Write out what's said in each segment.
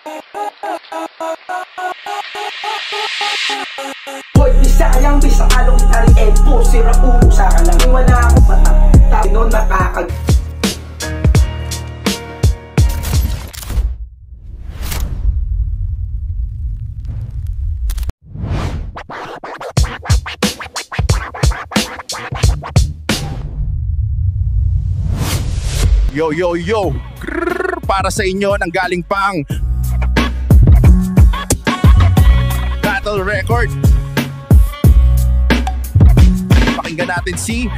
Hoy, Bisayang Bisakalong Tari Epo, sira ulo sa kalang wala akong mata. Tayo nun nakakag... Yo, yo, yo! Grrr, para sa inyo nang galing pang Battle Record. Pakinggan natin si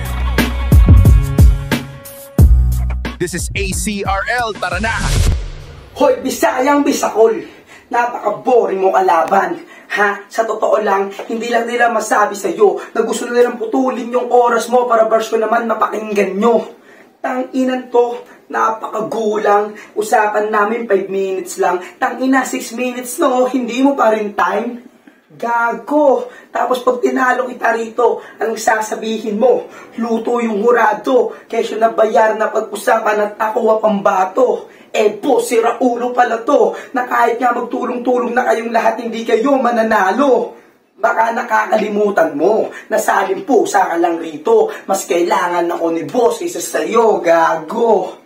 This is ACRL, tara na! Hoy, Bisayang Bisakol, napaka-boring mo kalaban. Ha? Sa totoo lang, hindi lang nila masabi sa'yo na gusto nilang putulin yung oras mo para version naman mapakinggan nyo. Tang-inan to, napakagulang. Usapan namin 5 minutes lang. Tang-ina, 6 minutes no, hindi mo pa rin time. Gago. Tapos pag tinalo kita rito, anong sasabihin mo? Luto yung hurado. Kesyo na bayar na pag-usapan at ako pambato. Po, sira ulo pala to. Na kahit nga magtulong-tulong na kayong lahat, hindi kayo mananalo. Baka nakakalimutan mo, nasaling pusa ka lang rito. Mas kailangan ako ni boss kaysa sa'yo, gago.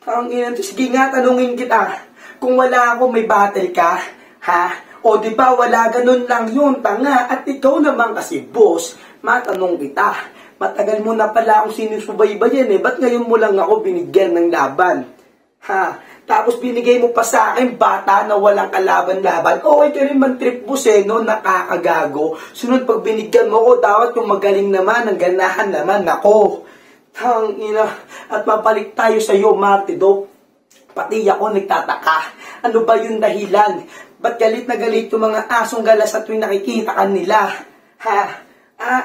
Tangina, sige nga, tanungin kita. Kung wala ako, may battle ka? Ha? O di ba wala ganun lang yun, tanga. At ikaw naman kasi boss, matanong kita. Matagal mo na pala akong sinusubaybayan ba't ngayon mo lang ako binigyan ng laban? Ha? Tapos binigay mo pa sa akin, bata na walang kalaban-laban. Okay ka rin man trip boss no? Nakakagago. Sunod pag binigyan mo ko, dapat yung magaling naman, ang ganahan naman, ako. Tangina. At mabalik tayo sa iyo, Martido. Pati ako nagtataka. Ano ba yung dahilan? Ba't galit na galit yung mga asong galas at tuwing nakikita ka nila? Ha?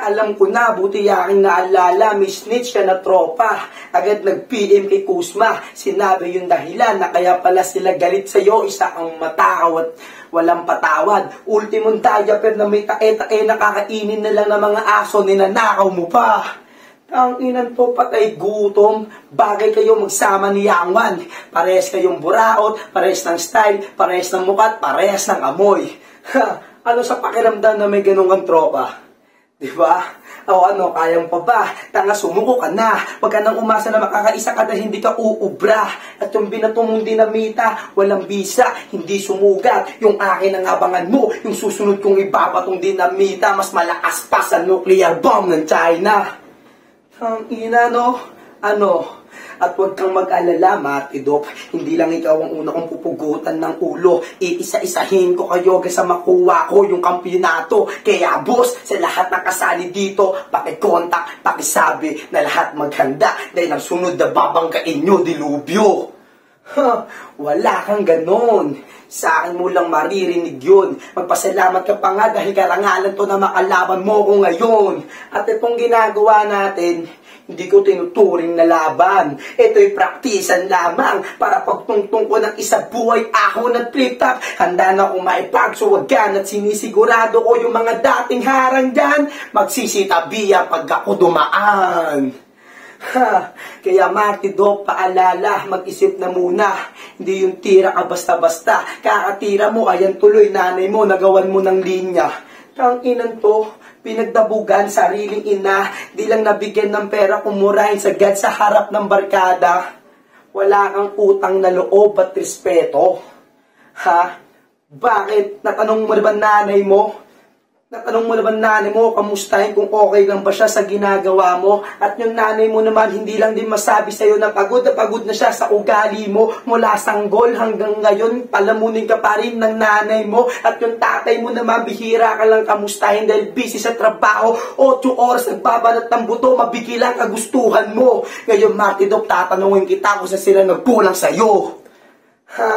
Alam ko na, buti aking naalala, may snitch ka na tropa. Agad nag-PM kay Kusma, sinabi yung dahilan na kaya pala sila galit sa'yo, isa ang matakaw at walang patawad. Ultimong diaper na may tae-tae na kakainin na lang ng mga aso, ninanakaw mo pa. Ang inan to, patay gutom. Bagay kayo magsama ni Yangwan. Parehas kayong buraot, parehas ng style, parehas ng mukat, parehas ng amoy. Ano sa pakiramdam na may ganun kang tropa? Diba? O ano, kayang pa ba? Tanga, sumuko ka na. Huwag ka nang umasa na makakaisa ka dahil hindi ka uubra. At yung binato mong dinamita, walang bisa, hindi sumugat. Yung akin ang abangan mo, yung susunod kong ipapatong dinamita, mas malakas pa sa nuclear bomb ng China. Ang ina, no? Ano? At huwag kang mag-alala, Matidop. Hindi lang ikaw ang una kong pupugutan ng ulo. Iisa-isahin ko kayo sa makuha ko yung kampyonato. Kaya boss, sa lahat ng kasali dito, pakikontak, pakisabi na lahat maghanda. Dahil ang sunod na babangkain nyo, dilubyo. Wala kang ganon. Sa akin mo lang maririnig yun. Magpasalamat ka pa nga dahil karangalan to na makalaban mo ko ngayon. At itong ginagawa natin, hindi ko tinuturing na laban. Ito'y praktisan lamang para pagtungtong ko ng isa buhay ako na flip top. Handa na akong maipagsuwagan at sinisigurado ko yung mga dating harang dyan. Magsisitabiya pag ako dumaan. Kaya Martido, paalala, mag-isip na muna. Hindi yung tira ka basta-basta. Kakatira mo, ayan tuloy, nanay mo, nagawan mo ng linya. Tanginan to, pinagdabugan, sariling ina, di lang nabigyan ng pera kumurahin sagad sa harap ng barkada. Wala kang utang na loob at respeto. Ha? Bakit? Natanong mo ba nanay mo? Natanong mo naman nanay mo, kamustahin kung okay lang ba siya sa ginagawa mo? At yung nanay mo naman, hindi lang din masabi sa'yo na pagod na siya sa ugali mo. Mula sanggol hanggang ngayon, palamunin ka pa rin ng nanay mo. At yung tatay mo naman, bihira ka lang kamustahin dahil busy sa trabaho. 8 oras nagbabanat ng buto, mabigilang kagustuhan mo. Ngayon, Martidop, tatanungin kita kung saan sila nagkulang sa'yo. Ha?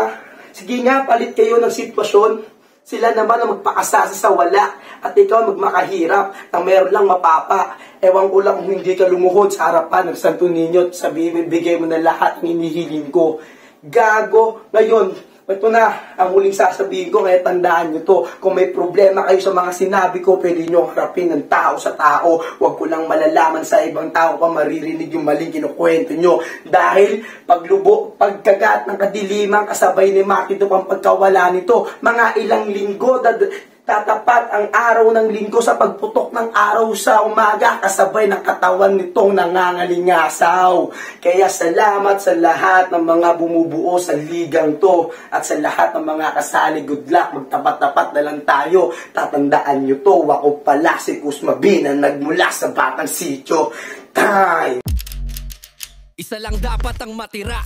Sige nga, palit kayo ng sitwasyon. Sila naman ang magpakasasa sa wala at ikaw magmakahirap nang meron lang mapapa. Ewan ko lang kung hindi ka lumuhod sa harapan ng Santo Niño at sabihin, bigay mo na lahat ng inihiling ko. Gago, ngayon, ito na, ang huling sasabihin ko, kaya tandaan nyo to. Kung may problema kayo sa mga sinabi ko, pwede nyo harapin ng tao sa tao. Huwag ko lang malalaman sa ibang tao pa maririnig yung maling kinukwento nyo. Dahil pagkagat ng kadiliman, kasabay ni Maki ito pang pagkawala nito. Mga ilang linggo, tatapat ang araw ng linggo sa pagputok ng araw sa umaga, kasabay ng katawan nitong nangangalingasaw. Kaya salamat sa lahat ng mga bumubuo sa ligang to at sa lahat ng mga kasali. Good luck, magtapat-tapat na lang tayo. Tatandaan nyo to, ako pala si Kusmabi na nagmula sa Batang Sitio. Time! Isa lang dapat ang matira.